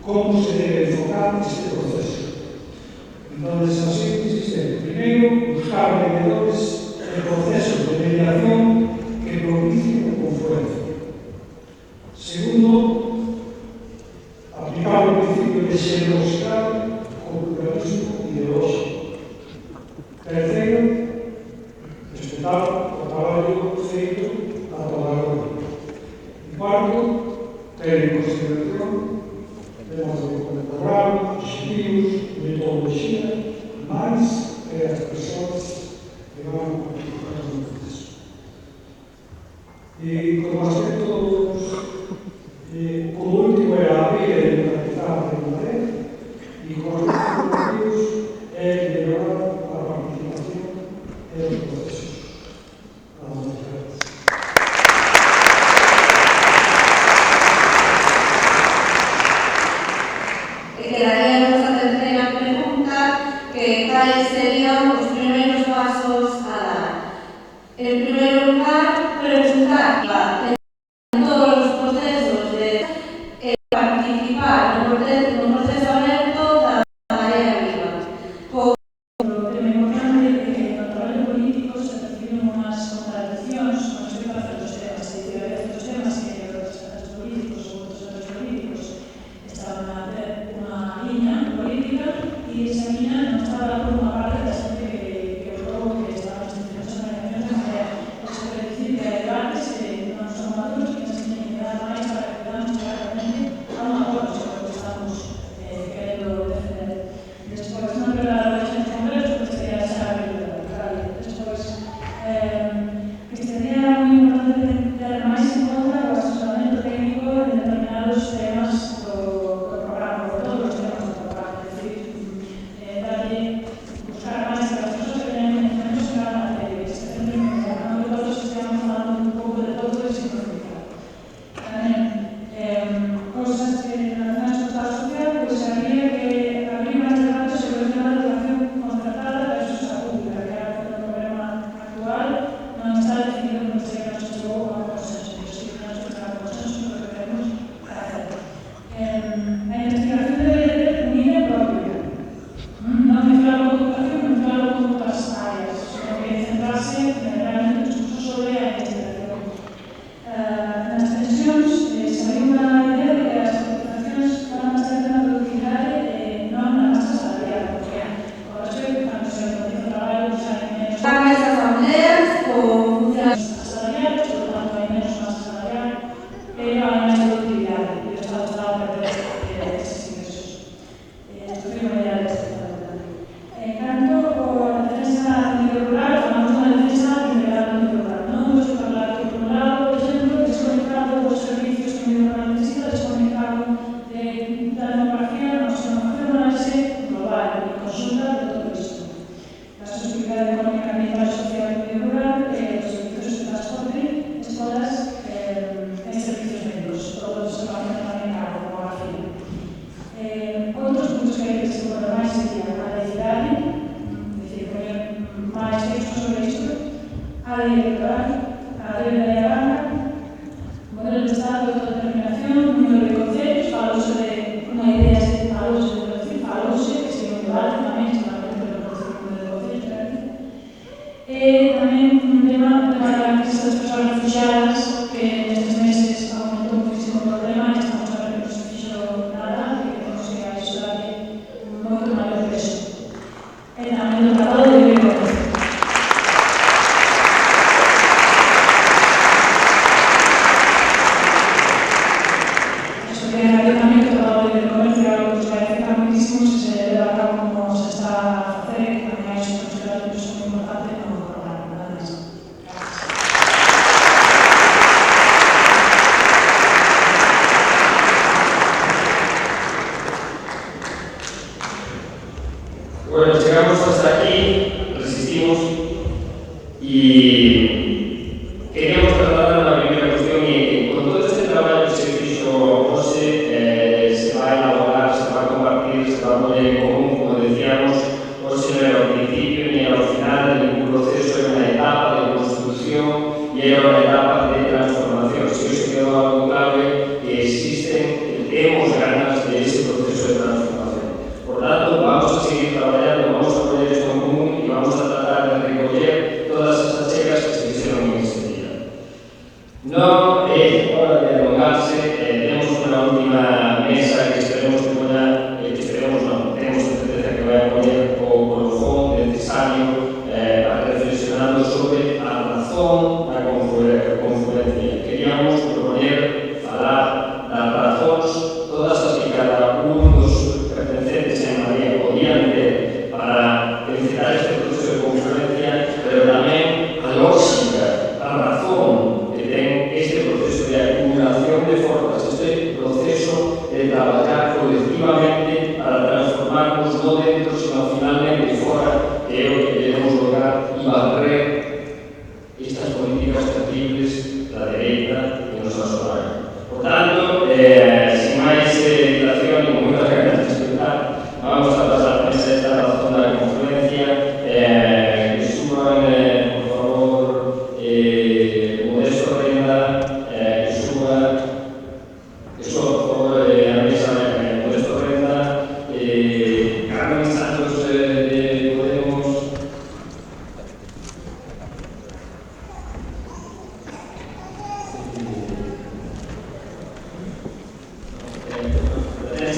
como se debe enfocar este proceso. Entonces, así existe, primero, buscar mediadores en procesos de mediación que propicien la confluencia. Segundo, aplicar el principio de generosidad con pluralismo ideológico. Tercero, respetar o traballo feito a toda hora. E cuarto, ter en consideración temas de programa, objetivos, metodoloxía, máis que as persoas que van a participar no proceso. E como aspectos, como último é a abrir e democratizar a democracia, e como aspectos objetivos é melhorar a participación en os procesos. Quedaría nuestra tercera pregunta, que cuáles serían los primeros pasos a dar. En primer lugar, preguntar en todos los procesos de participar en un proceso abierto da Marea Viva. O tema importante é que no traballo político se perciben unhas contradiccións con respecto a certos temas. Hai certos temas que os representantes políticos ou outros actores políticos estaban a ter unha liña política e esa liña non estaba por unha parte da xente que votou que estaban as institucións organizacións de Marea. Isto quere dicir que hai debates que non son maduros, que nos teñen que dar máis para que podamos chegar realmente a un acordo sobre o que estamos querendo defender. Despois, non preparar o congreso, que sería xa a vida. Despois, que sería moi importante ter máis en conta o asesoramento técnico de determinados temas do programa, de todos os temas do programa. É dicir, buscar máis que as persoas que teñen conhecimientos en cada materia, que se centren en que non todos esteamos falando un pouco de todo e simplificar. Tamén, cousas que relacionadas co Estado social, pois habría que abrir máis debate sobre o tema da educación concertada versus a pública, que é o problema actual, non está definido como se nos chegou a un consenso, pero sí que nos chegou a un consenso sobre o que queremos facer. A investigación debería ter un INE propio, non mezclarlo con educación, mezclarlo con outras áreas, sino que centrarse realmente no discurso sobre a investigación. Nas pensións, saiu unha idea de que as cotizacións van a ser de unha productividade non na masa salarial, porque ao respecto, cando se cotiza o traballo, xa hai menos ¿Van a esas asambleas o funcionan? masa salarial, por lo tanto hai menos masa salarial, pero hai máis productividade, e o Estado está a perder eses ingresos. Foi unha idea desta tamén. En canto a defensa do medio rural, falamos dunha defensa integral do medio rural. Non vamos a falar que, por un lado, por exemplo, desconectado dos servicios que o medio rural necesita, desconectado da demografía, da xenografía, unha análise global e consulta de todo isto. A sostenibilidade económica, ambiental e social do medio rural, os servicios de transporte, escolas e servicios médicos, todos se van a tamén a demografía. Outros puntos que hai que desenvolver máis sería a laicidade, dicir, poñer máis textos sobre isto, a lei electoral, a lei da lei banca, modelo de Estado de autodeterminación, número de concellos, falose de unha idea, falose, que sería un debate tamén, seguramente, de reproducir o número de concellos, e tamén un tema da crise das persoas refugiadas, que nestes meses aumentou muchísimo o problema, e estamos a ver que non se fixo nada, e que temos que axudarle moito maior peso. E tamén o tratado de libre comercio. Eso que tamén que o tratado de libre comercio é algo que se vai afectar muitísimo se se leva a cabo como se está a facer, que tamén hai un considerado que son moi importante no programa. Nada máis. Bueno, llegamos hasta aquí, resistimos y queríamos trasladar una primera cuestión y con todo este trabajo que se hizo José se va a elaborar, se va a compartir, se va a poner en común, como decíamos, José no era al principio ni al final de ningún proceso, era una etapa de construcción y era una etapa de transformación. Si os quedó algo clave, que existen el temos ganas de ese proceso de transformación. Por tanto, vamos a seguir traballando, vamos a poner esto en común y vamos a tratar de recoller todas esas chegas que se fixeron en ese día. Non é hora de alongarse, temos unha última mesa que esperemos que poña, temos a certeza que vai a poñer o colofón necesario para reflexionando sobre a razón da confluencia. Queríamos proponer falar das razóns, todas as que cada un dos pertencentes en María podían ter para encetar este proceso de confluencia, pero tamén a lógica, a razón que ten este proceso de acumulación de forzas, este proceso de traballar colectivamente para transformarnos no dentro, sino finalmente fora, que é o que queremos lograr y barrer estas políticas terribles da dereita que nos asolan. Por tanto, sin máis dilación e con moitas ganas de explicar, vamos a pasar a esta razón da confluencia. Que suban, por favor, Modesto Renda, que suba, por favor, a mesa Modesto Renda, Carmen Santos de Podemos.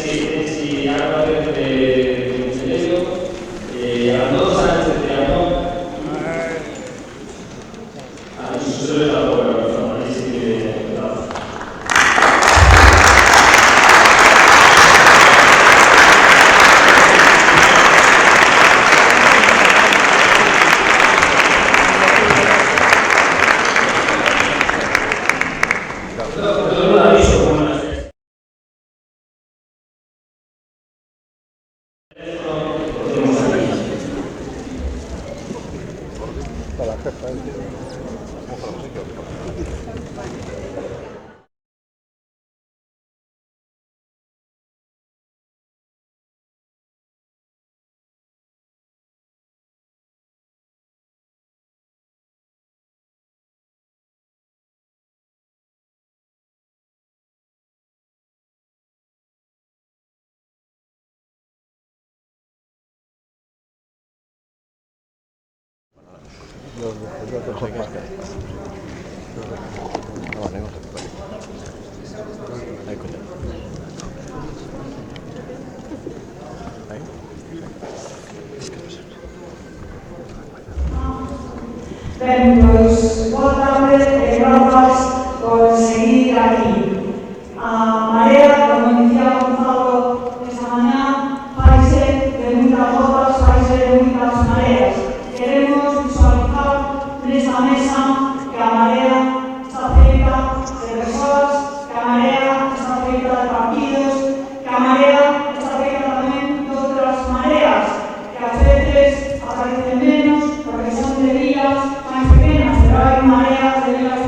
Tensi Álvarez de Conselleiro, Arnaldo Sánchez de Amor, José Luis Labora, ahí sí que gracias. Todo un aviso como una Ben, pois, boa tarde e grazas por seguir aquí. A Marea, como dicía Gonzalo esta mañá, faise de moitas gotas, faise de moitas mareas. Queremos visualizar nesta mesa que a Marea está feita de persoas, que a Marea está feita de partidos, que a Marea está feita tamén de outras mareas, que ás veces aparecen menos porque son de vías máis pequenas, pero hai mareas de vías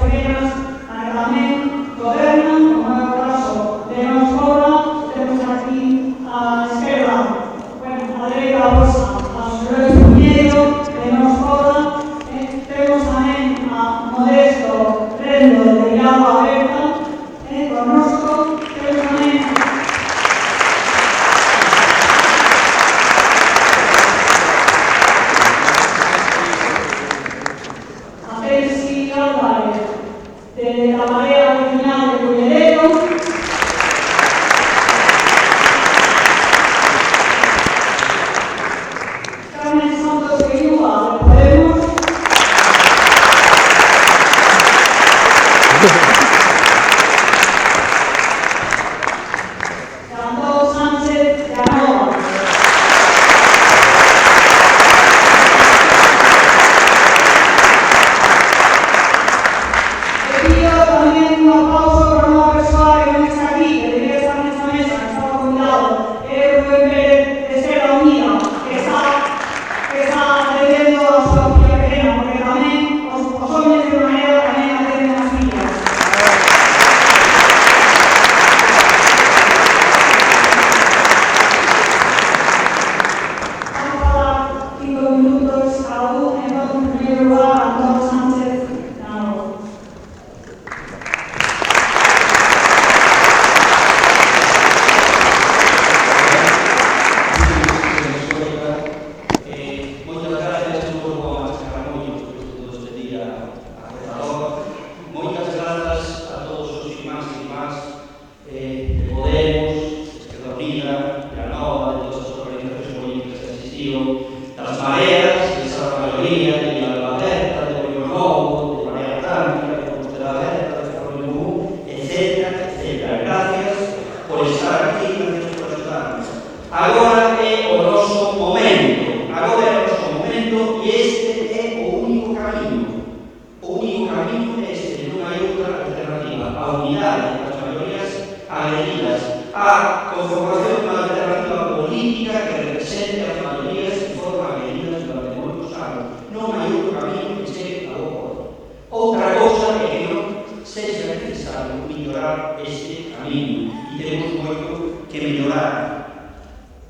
Agora é o noso momento, e este é o único camiño. O único camiño é este, non hai outra alternativa. A unidade das maiorías agredidas, a conformación dunha alternativa política que represente as maiorías que foron agredidas durante moitos anos. Non hai outro camiño que chegue a bo porto. Outra cousa é que non sexa necesario mellorar este camiño, e temos moito que mellorar.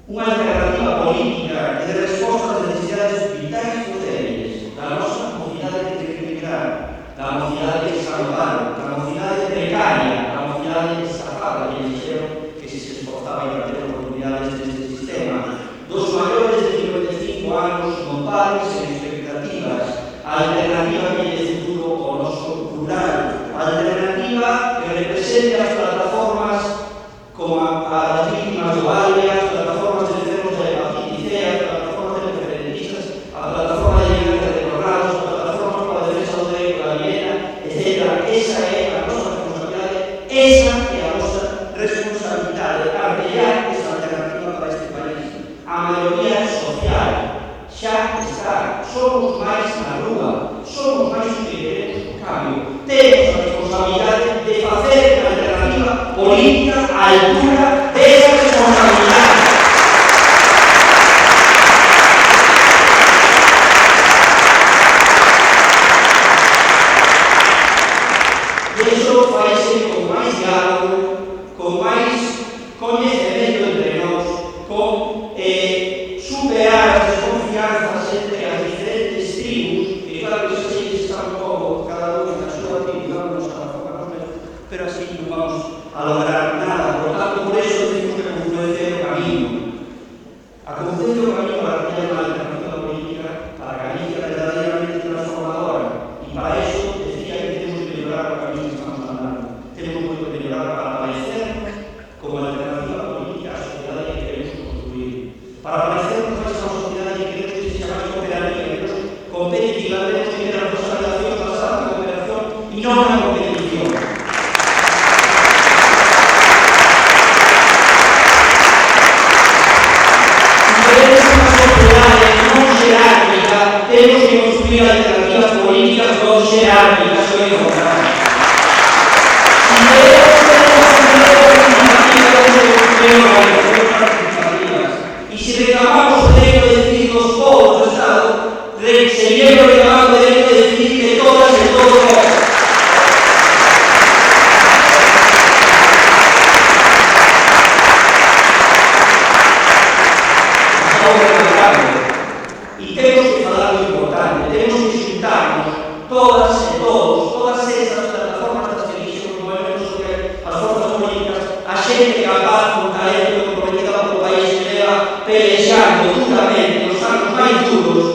Unha alternativa política que dé resposta ás necesidades vitais dos débiles, da nosa mocidade de credibilidade, da mocidade saludable, da mocidade precaria, da mocidade estafada, que dixeron que se esforzaba para ter oportunidades neste sistema, dos maiores de 55 anos con padres e expectativas, a alternativa que lle futuro ao noso rural, a alternativa que represente as plataformas como a das víctimas do Alve, as plataformas de enfermos de hepatitis C, as plataformas de referentistas, a plataforma de libertad de tornados, as plataformas para a defensa do dereito da vivienda, etc. Esa é a nosa responsabilidade, esa é a nosa responsabilidade, artellar esa alternativa para este país. A maioría social xa está, somos máis na rúa, somos máis os que queremos o cambio. Temos a responsabilidade de facer a alternativa política á altura desa responsabilidade. E iso faise con máis diálogo, con máis coñecemento entre nós, con superar as desconfianzas entre as diferentes tribus, que claro que se están un pouco cada un na súa tribu, vamos a focarnos menos, pero así non vamos a lograr nada. Por tanto, por eso tenemos que confluencia o camiño. A confluencia o camiño para tener unha alternativa política para Galicia verdadeiramente transformadora. E para eso decía que tenemos que mellorar o camiño que estamos andando. Tenemos moito que mellorar para aparecernos como alternativa política á sociedade que queremos construir. Para aparecernos máis a sociedade que queremos que sexa máis cooperativa, que nos competitiva, tenemos que ter a nosa relación basada na cooperación e non na competición. Tenemos que construir alternativas políticas non xerárquicas, o importante. Si queremos ter unha sociedade participativa, temos que construir organizacións participativas. E se reclamamos o dereito de decidir dos povos do Estado, seguiremos reclamando o dereito de decidir de todas e todos nós. E temos que falar do importante, temos que xuntarnos todas e todos, todas esas plataformas das que dixemos no movimento social, as forzas políticas, a xente capaz, con talento e comprometida polo país que leva pelexando duramente nos anos máis duros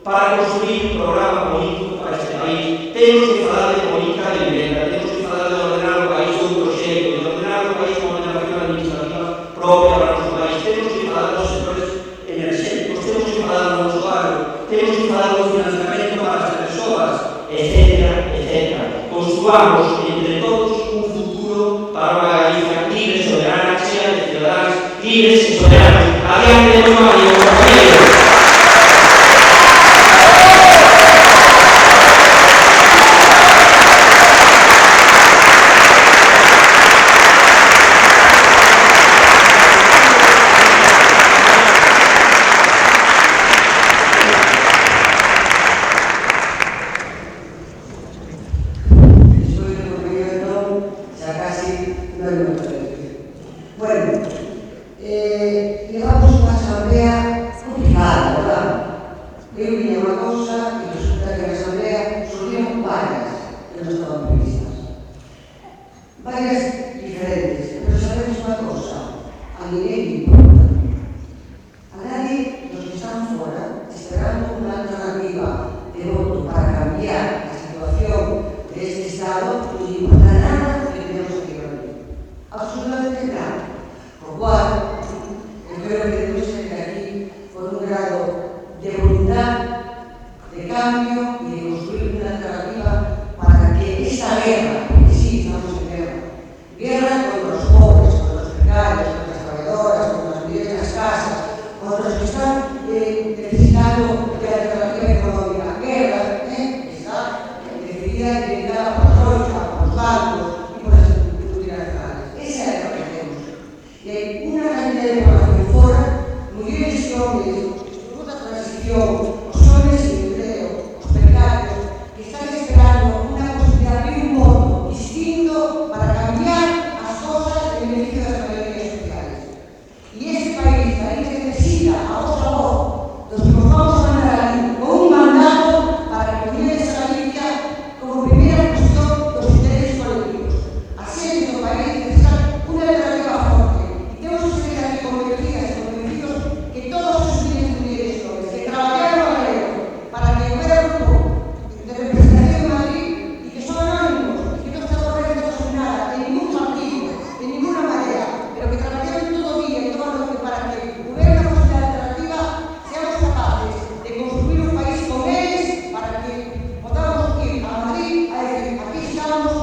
para construir un programa político para este país. Temos que falar de política de vivenda, temos que falar de ordenar o país un proxecto, de ordenar o país con una ordenación administrativa propia para o noso país. Temos que falar dos sectores enerxéticos, temos que falar do noso barrio, temos que falar do financiamento para as persoas, etc., etc. Construamos entre todos un futuro para unha Galicia libre, soberana, chea de ciudadanos libres e soberanos. Adiante, non hai un compañero. Bueno, llegamos a unha asamblea complicada, verdad? Eu vi unha cousa e resulta que na asamblea surgieron varias que non estaban previstas. Varias diferentes, pero sabemos unha cousa, a ninguén importa. A nadie dos que están fora, esperando unha alternativa de voto para cambiar a situación deste Estado, non importa nada que tenemos que ver. Absolutamente nada. Por cual, de unha cantidad de población fora, mulleres e homens, toda a transición, os homens en empleo, os precarios, que están esperando unha posibilidad de un modo distinto para cambiar as cosas en beneficio das mayorías sociales. E este país necesita a vosa voz, dos que nos vamos a mandar ali, con un mandato para que unir esta Galicia como primeira cuestión dos intereses colectivos. A xente do país necesita unha alternativa forte. E temos que ser aquí convencidas e convencidos que todos os miles de mulleres jóvenes que traballaron a galego para que o goberno de representación de Madrid e que son anónimos e que non están correctos en nada, en ningún partido, de ninguna manera, pero que trabajaron todo o día e toda a noite para que hubiera una posibilidad alternativa, seamos capaces de construir un país con eles para que podamos ir a Madrid a decir aquí estamos,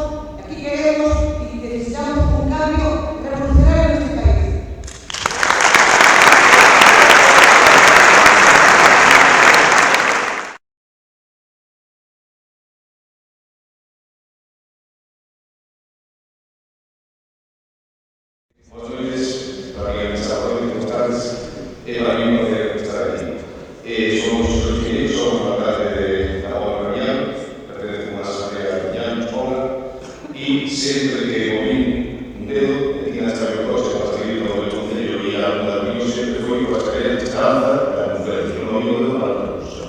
aquí queremos y necesitamos un cambio revolucionario en este país. Buenas noches, para mí es buenas tardes, para mí un placer estar aquí. Somos los que somos la tarde de la Bola Mariana, pertenecemos a la Asamblea Mariana, Escola, y siempre que moví un dedo, tiene hasta el coche para seguir todo el Concello y alguna de ellos siempre fue para traer esperanza a la conferencia, no amigo de una cosa.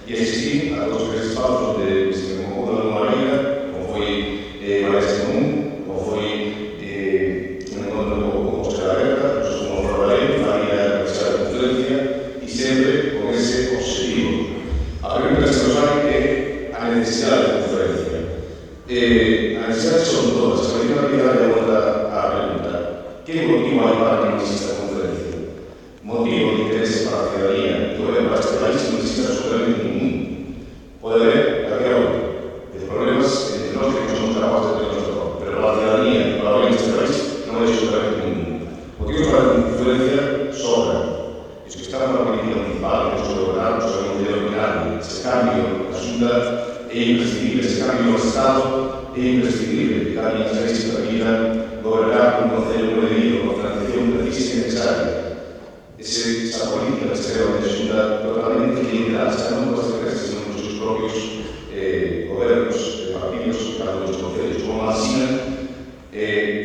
Y asistí a dos o tres espacios donde se me acomoda una manera, como fue Maestre Común, como fue un encuentro con Oscar Aberta, nosotros como Rabalén, familia de la conferencia, y siempre con ese objetivo. A pregunta que se nos hay es a necesidad de conferencia. As necesidades son todas. A maioría da vida é outra a pregunta. Que motivo hai para que exista a conferencia? Motivo de interés para a ciudadanía e goberno para este país non existe absolutamente ningún. Pode haber, calquera outro, de problemas entre nós que non somos capaces de ter noso, pero para a ciudadanía e para o bem deste país non hai absolutamente ningún. Motivos para a conferencia sobran. Os que están na política municipal, que nos gobernaron, sabemos de lo que nadie. Ese cambio da Xunta é imprescindible, ese cambio no Estado é imprescindible, que alguien se vexe para vida gobernar un concello moi medido, con financiación precisa e necesaria. Esa política que se veo de Xunta totalmente equilibrada, xa non por as empresas, sino por os seus propios gobernos, partidos, cada un dos concellos, como a Sina,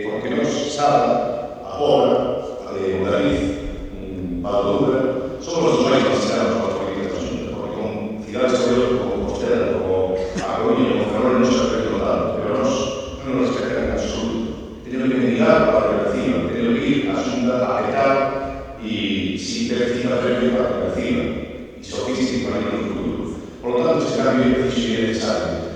porque nos sabe agora, Madrid, Valladura, somos os máis fascinados por as políticas da Xunta, porque con cidades como Compostela, como A Coruña, como Ferrol, non se respectan tanto, pero nós non nos respectan en absoluto. Tenemos que mirar para a vecina, tenemos que ir a Xunta a petar y sin ter cita previa para a vecina, y sofística para ir no futuro. Por lo tanto, ese cambio é preciso e necesario.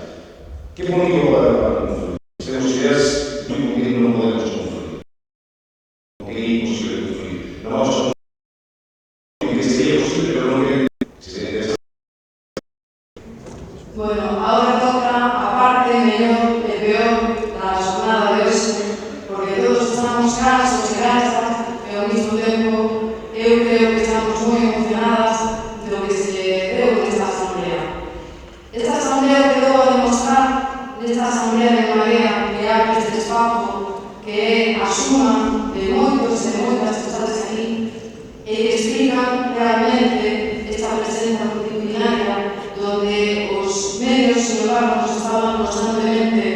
Que motivo para a confluir? Temos ideas moi con que non podemos confluir. Con que é imposible confluir. Non vamos a que sería posible, pero non que se interesa. Bueno, ahora toca a parte mellor e peor da xornada de hoxe, porque todos estamos cansos e cansas e ao mesmo tempo eu creo que estamos moi emocionadas do que se deu nesta asamblea. Esta asamblea quedou a demostrar nesta asamblea de Marea que abre este espazo que é a suma de moitos e moitas que estades aquí e que explican realmente esta presenza multitudinaria donde os medios ciudadanos estaban constantemente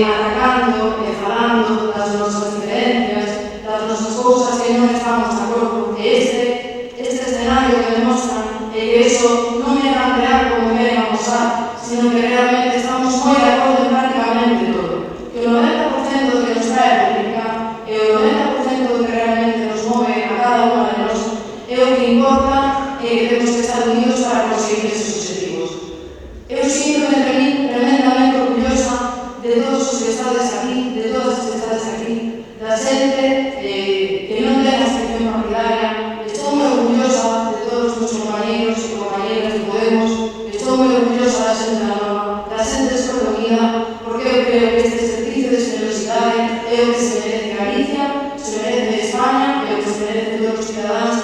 atacando e falando das nosas diferencias, das nosas cousas que non estamos de acordo. E este escenario que demostra que eso non é tan real como queren amosar, sino que realmente estamos moi de acordo en prácticamente todo. Que o 90% do que nos trae a política e o 90% do que realmente nos move a cada unha de nós é o que importa e que temos que estar unidos para conseguir esos objetivos. Eu sinto-me tremendamente orgullosa de todos os que estades aquí, de todas as que estades aquí, da xente que non ten adscripción partidaria. Estou moi orgullosa de todos os meus compañeros e compañeras de Podemos, estou moi orgullosa da xente da Nova, da xente de Escola Unida, porque eu creo que este exercicio de generosidade é o que se merece Galicia, se merece España e o que se merece todos os cidadanos